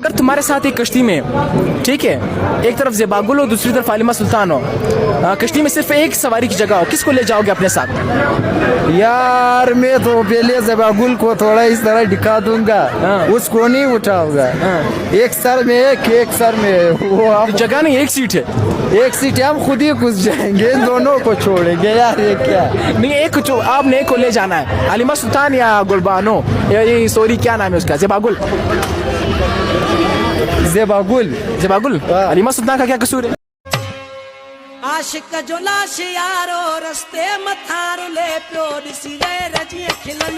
अगर तुम्हारे साथ एक कश्ती में, ठीक है, एक तरफ ज़ेबागुल हो दूसरी तरफ आलिमा सुल्तान हो, कश्ती में सिर्फ एक सवारी की जगह हो, किसको ले जाओगे अपने साथ? यार मैं तो पहले ज़ेबागुल को थोड़ा इस तरह दिखा दूंगा, उसको नहीं उठाऊंगा। एक सर में एक सर में वो जगह नहीं, एक सीट है, एक सीट है, हम खुद ही घुस जाएंगे, इन दोनों को छोड़ेंगे यार। ये क्या नहीं, एक आपने एक को ले जाना है, आलिमा सुल्तान या गुलबानो, ये सॉरी क्या नाम है उसका, ज़ेबागुल। ज़ेबागुल आलिमा सुल्तान का क्या कसूर है? आशिक जो लाश यारो रस्ते मथार ले प्यो दिसी गए रजिए खिलन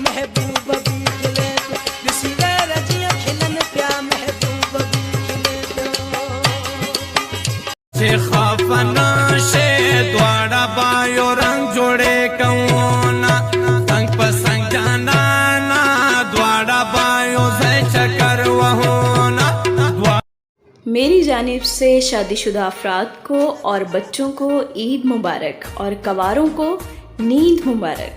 महबूब भी खिले दिसी गए रजिए खिलन प्या महबूब भी खिले से खफना से द्वारा बायो रंग जोड़े कौना संग पसंग जाना ना द्वारा बायो से चक्कर वहोना। मेरी जानिब से शादीशुदा अफराद को और बच्चों को ईद मुबारक और कवारों को नींद मुबारक।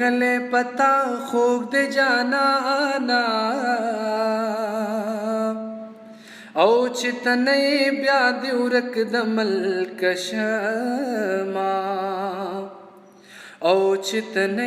कले पता खूब दे जाना आना औचितने ब्याद उरक दमल कशमा औचितने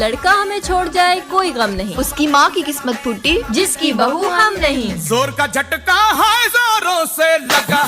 लड़का हमें छोड़ जाए कोई गम नहीं, उसकी माँ की किस्मत फूटी जिसकी बहू हम नहीं। जोर का झटका है जोरों से लगा